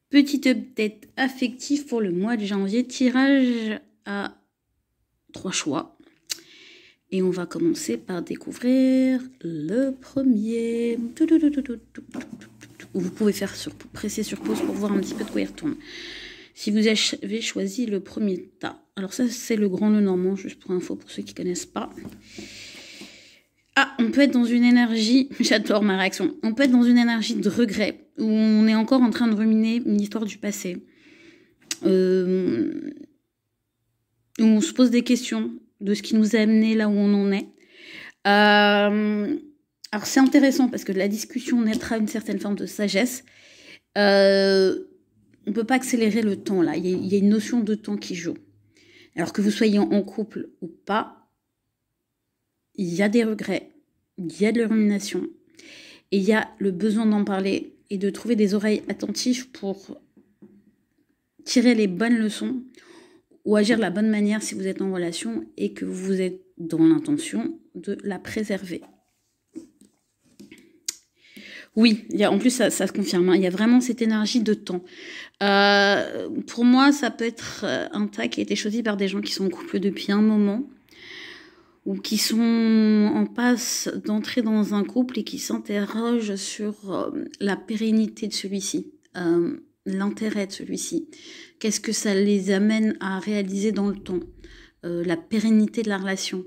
Petite update affective pour le mois de janvier. Tirage à 3 choix. Et on va commencer par découvrir le premier. Vous pouvez presser sur pause pour voir un petit peu de quoi il retourne. Si vous avez choisi le premier tas. Alors ça, c'est le grand, le normand, juste pour info pour ceux qui ne connaissent pas. Ah, on peut être dans une énergie, j'adore ma réaction, on peut être dans une énergie de regret, où on est encore en train de ruminer une histoire du passé, où on se pose des questions de ce qui nous a amené là où on en est. Alors c'est intéressant parce que la discussion naîtra une certaine forme de sagesse. On ne peut pas accélérer le temps là, il y a une notion de temps qui joue. Alors que vous soyez en couple ou pas, il y a des regrets, il y a de la rumination, et il y a le besoin d'en parler et de trouver des oreilles attentives pour tirer les bonnes leçons ou agir de la bonne manière si vous êtes en relation et que vous êtes dans l'intention de la préserver. Oui, en plus ça se confirme, il y a vraiment cette énergie de temps. Pour moi, ça peut être un tas qui a été choisi par des gens qui sont en couple depuis un moment, ou qui sont en passe d'entrer dans un couple et qui s'interrogent sur la pérennité de celui-ci, l'intérêt de celui-ci. Qu'est-ce que ça les amène à réaliser dans le temps, la pérennité de la relation,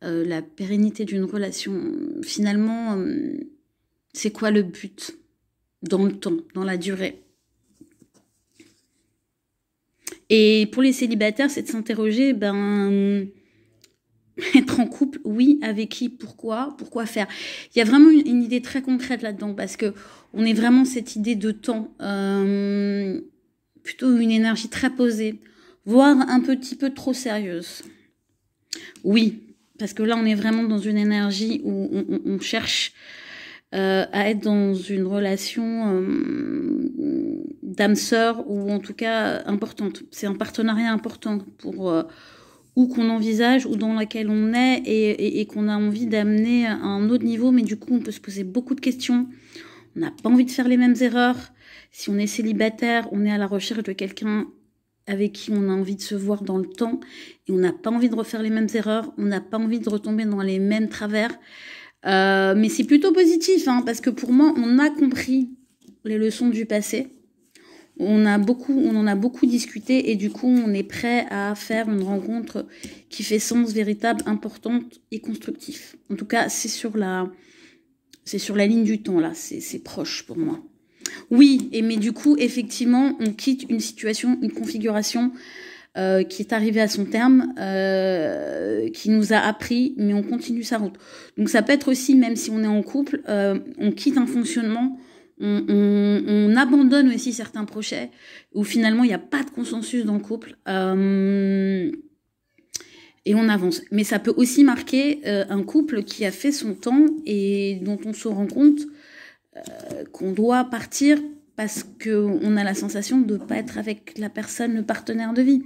la pérennité d'une relation. Finalement, c'est quoi le but dans le temps, dans la durée? Et pour les célibataires, c'est de s'interroger, être en couple, oui, avec qui, pourquoi faire. Il y a vraiment une idée très concrète là-dedans, parce que on est vraiment cette idée de temps, plutôt une énergie très posée, voire un petit peu trop sérieuse. Oui, parce que là, on est vraiment dans une énergie où on cherche à être dans une relation d'âme sœur, ou en tout cas importante. C'est un partenariat important pour ou qu'on envisage, ou dans laquelle on est, et qu'on a envie d'amener à un autre niveau, mais du coup on peut se poser beaucoup de questions, on n'a pas envie de faire les mêmes erreurs. Si on est célibataire, on est à la recherche de quelqu'un avec qui on a envie de se voir dans le temps, et on n'a pas envie de refaire les mêmes erreurs, on n'a pas envie de retomber dans les mêmes travers, mais c'est plutôt positif, hein, parce que pour moi, on a compris les leçons du passé. On en a beaucoup discuté, et du coup, on est prêt à faire une rencontre qui fait sens, véritable, importante et constructive. En tout cas, c'est sur la ligne du temps, là. C'est proche pour moi. Oui, mais du coup, effectivement, on quitte une situation, une configuration qui est arrivée à son terme, qui nous a appris, mais on continue sa route. Donc ça peut être aussi, même si on est en couple, on quitte un fonctionnement, on abandonne aussi certains projets où finalement il n'y a pas de consensus dans le couple, et on avance. Mais ça peut aussi marquer un couple qui a fait son temps et dont on se rend compte qu'on doit partir parce qu'on a la sensation de ne pas être avec la personne, le partenaire de vie,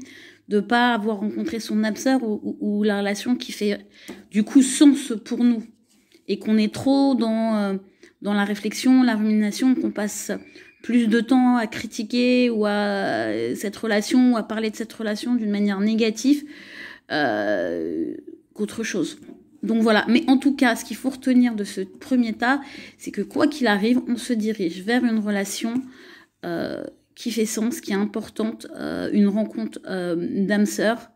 de ne pas avoir rencontré son âme sœur, ou la relation qui fait du coup sens pour nous, et qu'on est trop dans la réflexion, la rumination, qu'on passe plus de temps à critiquer ou à cette relation, ou à parler de cette relation d'une manière négative qu'autre chose. Donc voilà, mais en tout cas, ce qu'il faut retenir de ce premier tas, c'est que quoi qu'il arrive, on se dirige vers une relation qui fait sens, qui est importante, une rencontre d'âme sœur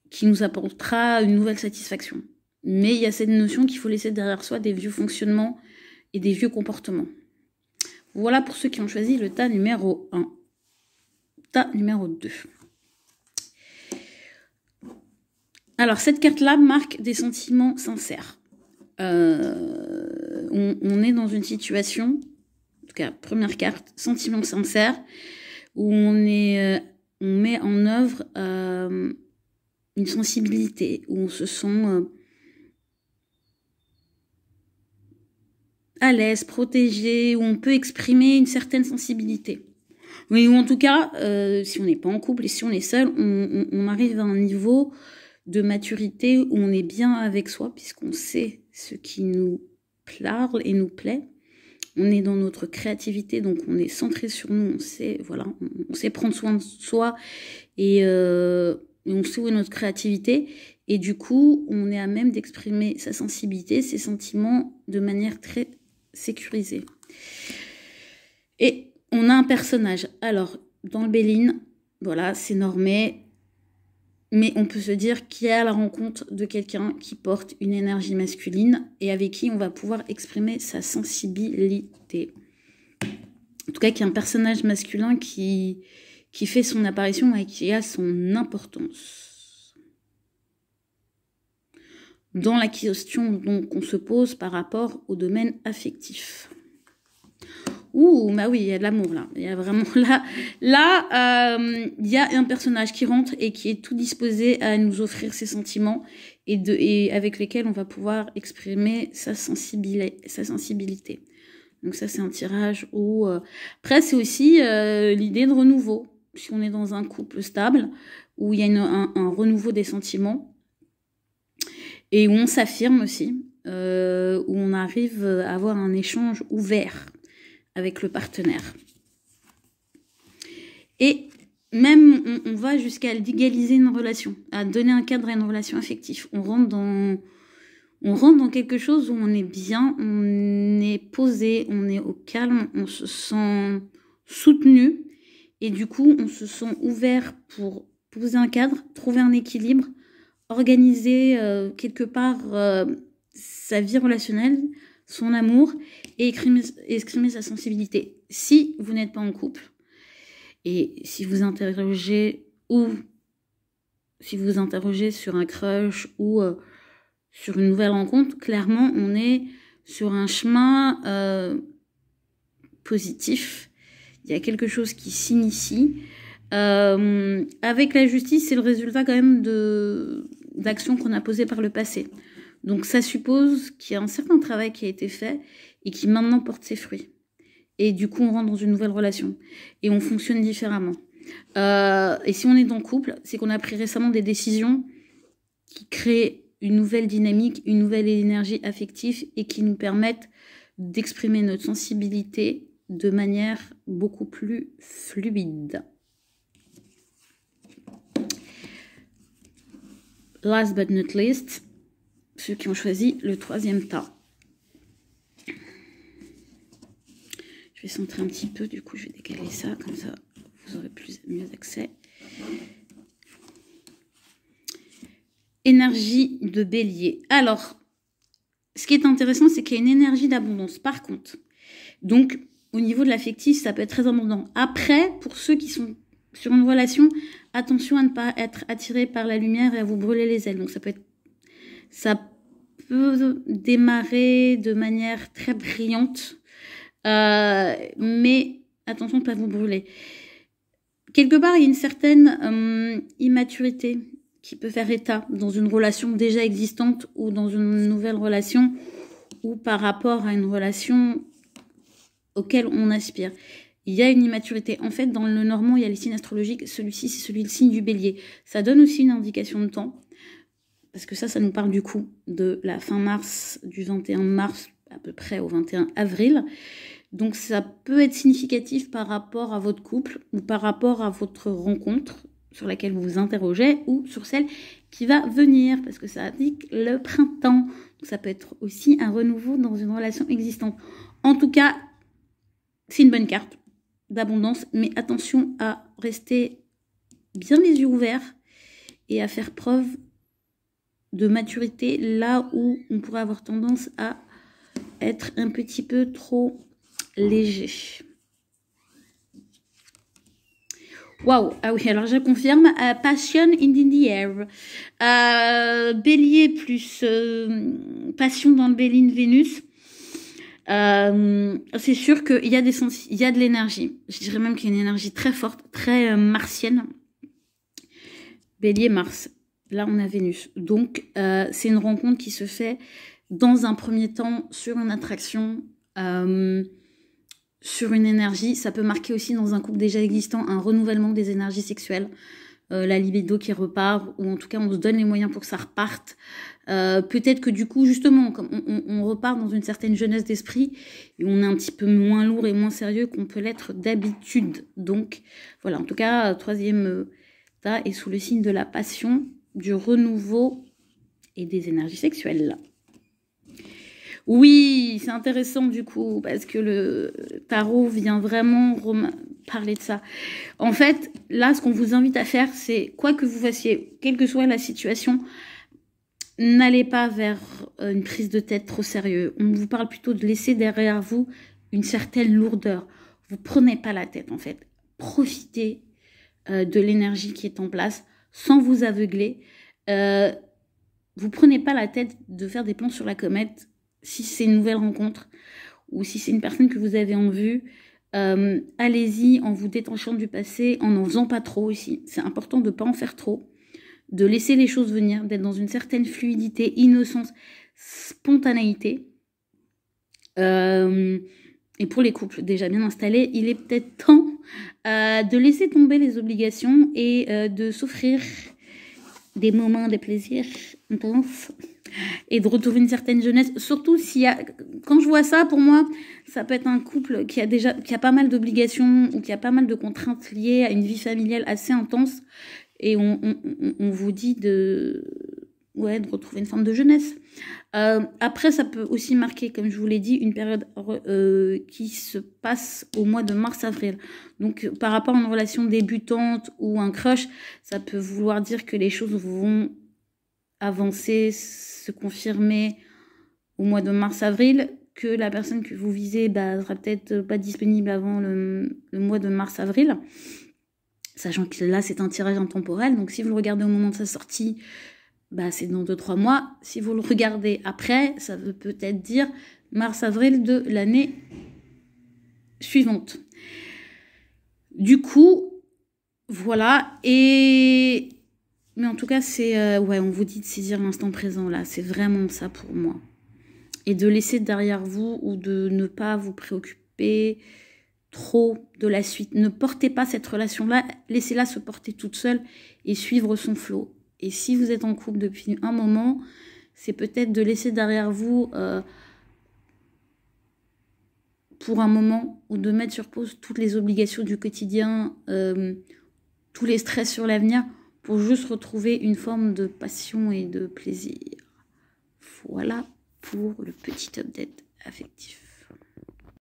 qui nous apportera une nouvelle satisfaction. Mais il y a cette notion qu'il faut laisser derrière soi des vieux fonctionnements et des vieux comportements. Voilà pour ceux qui ont choisi le tas numéro 1. Tas numéro 2. Alors, cette carte-là marque des sentiments sincères. On est dans une situation, en tout cas, première carte, sentiments sincères, où on met en œuvre une sensibilité, où on se sent à l'aise, protégé, où on peut exprimer une certaine sensibilité. Mais ou en tout cas, si on n'est pas en couple et si on est seul, on arrive à un niveau de maturité où on est bien avec soi, puisqu'on sait ce qui nous parle et nous plaît, On est dans notre créativité, donc on est centré sur nous, on sait, voilà, on sait prendre soin de soi et on sait où est notre créativité. Et du coup, on est à même d'exprimer sa sensibilité, ses sentiments de manière très sécurisée. Et on a un personnage. Alors, dans le Béline, voilà, c'est normé. Mais on peut se dire qu'il est à la rencontre de quelqu'un qui porte une énergie masculine et avec qui on va pouvoir exprimer sa sensibilité. En tout cas, qui est un personnage masculin qui fait son apparition et qui a son importance. Dans la question donc, qu'on se pose par rapport au domaine affectif. Ouh, bah oui, il y a de l'amour là. Il y a vraiment là, il y a un personnage qui rentre et qui est tout disposé à nous offrir ses sentiments et avec lesquels on va pouvoir exprimer sa sensibilité. Donc ça, c'est un tirage où... Après, c'est aussi l'idée de renouveau. Si on est dans un couple stable, où il y a un renouveau des sentiments et où on s'affirme aussi, où on arrive à avoir un échange ouvert avec le partenaire. Et même, on va jusqu'à légaliser une relation, à donner un cadre à une relation affective. On rentre dans quelque chose où on est bien, on est posé, on est au calme, on se sent soutenu. Et du coup, on se sent ouvert pour poser un cadre, trouver un équilibre, organiser quelque part sa vie relationnelle, son amour et exprimer sa sensibilité. Si vous n'êtes pas en couple et si vous interrogez sur un crush ou sur une nouvelle rencontre, clairement on est sur un chemin positif. Il y a quelque chose qui s'initie. Avec la justice, c'est le résultat quand même d'actions qu'on a posées par le passé. Donc ça suppose qu'il y a un certain travail qui a été fait et qui maintenant porte ses fruits. Et du coup, on rentre dans une nouvelle relation. Et on fonctionne différemment. Et si on est dans le couple, c'est qu'on a pris récemment des décisions qui créent une nouvelle dynamique, une nouvelle énergie affective et qui nous permettent d'exprimer notre sensibilité de manière beaucoup plus fluide. Last but not least, ceux qui ont choisi le troisième tas. Je vais centrer un petit peu, du coup je vais décaler ça, comme ça vous aurez mieux accès. Énergie de bélier. Alors, ce qui est intéressant, c'est qu'il y a une énergie d'abondance. Par contre, donc au niveau de l'affectif, ça peut être très abondant. Après, pour ceux qui sont sur une relation, attention à ne pas être attiré par la lumière et à vous brûler les ailes. Donc ça peut démarrer de manière très brillante, mais attention de ne pas vous brûler. Quelque part, il y a une certaine immaturité qui peut faire état dans une relation déjà existante ou dans une nouvelle relation ou par rapport à une relation auquel on aspire. Il y a une immaturité. En fait, dans le normand, il y a les signes astrologiques. Celui-ci, c'est celui du signe du bélier. Ça donne aussi une indication de temps. Parce que ça nous parle du coup de la fin mars, du 21 mars à peu près au 21 avril. Donc ça peut être significatif par rapport à votre couple ou par rapport à votre rencontre sur laquelle vous vous interrogez ou sur celle qui va venir. Parce que ça indique le printemps. Donc ça peut être aussi un renouveau dans une relation existante. En tout cas, c'est une bonne carte d'abondance, mais attention à rester bien les yeux ouverts et à faire preuve de maturité là où on pourrait avoir tendance à être un petit peu trop léger. Waouh, ah oui, alors je confirme, passion in the air. Bélier plus passion dans le Béline Vénus. C'est sûr qu'il y a de l'énergie. Je dirais même qu'il y a une énergie très forte, très martienne. Bélier, Mars. Là, on a Vénus. Donc, c'est une rencontre qui se fait dans un premier temps sur une attraction, sur une énergie. Ça peut marquer aussi dans un couple déjà existant un renouvellement des énergies sexuelles. la libido qui repart, ou en tout cas on se donne les moyens pour que ça reparte. Peut-être que du coup, justement, comme on repart dans une certaine jeunesse d'esprit, et on est un petit peu moins lourd et moins sérieux qu'on peut l'être d'habitude. Donc voilà, en tout cas, troisième tas est sous le signe de la passion, du renouveau et des énergies sexuelles. Oui, c'est intéressant du coup, parce que le tarot vient vraiment parler de ça. En fait, là, ce qu'on vous invite à faire, c'est, quoi que vous fassiez, quelle que soit la situation, n'allez pas vers une prise de tête trop sérieuse. On vous parle plutôt de laisser derrière vous une certaine lourdeur. Vous prenez pas la tête, en fait. Profitez de l'énergie qui est en place, sans vous aveugler. Vous prenez pas la tête de faire des plans sur la comète, si c'est une nouvelle rencontre ou si c'est une personne que vous avez en vue. Allez-y en vous détachant du passé, en n'en faisant pas trop aussi. C'est important de ne pas en faire trop, de laisser les choses venir, d'être dans une certaine fluidité, innocence, spontanéité. Et pour les couples déjà bien installés, il est peut-être temps de laisser tomber les obligations et de s'offrir des moments de plaisir intenses et de retrouver une certaine jeunesse. Surtout s'il y a, quand je vois ça, pour moi, ça peut être un couple qui a pas mal d'obligations ou qui a pas mal de contraintes liées à une vie familiale assez intense, et on vous dit de retrouver une forme de jeunesse. Après, ça peut aussi marquer, comme je vous l'ai dit, une période qui se passe au mois de mars-avril. Donc, par rapport à une relation débutante ou un crush, ça peut vouloir dire que les choses vont avancer, se confirmer au mois de mars-avril, que la personne que vous visez sera peut-être pas disponible avant le mois de mars-avril, sachant que là, c'est un tirage intemporel. Donc, si vous le regardez au moment de sa sortie, c'est dans 2-3 mois. Si vous le regardez après, ça veut peut-être dire mars-avril de l'année suivante. Du coup, voilà. Mais en tout cas, c'est... on vous dit de saisir l'instant présent, là. C'est vraiment ça pour moi. Et de laisser derrière vous, ou de ne pas vous préoccuper trop de la suite. Ne portez pas cette relation-là. Laissez-la se porter toute seule et suivre son flot. Et si vous êtes en couple depuis un moment, c'est peut-être de laisser derrière vous pour un moment, ou de mettre sur pause toutes les obligations du quotidien, tous les stress sur l'avenir, pour juste retrouver une forme de passion et de plaisir. Voilà pour le petit update affectif.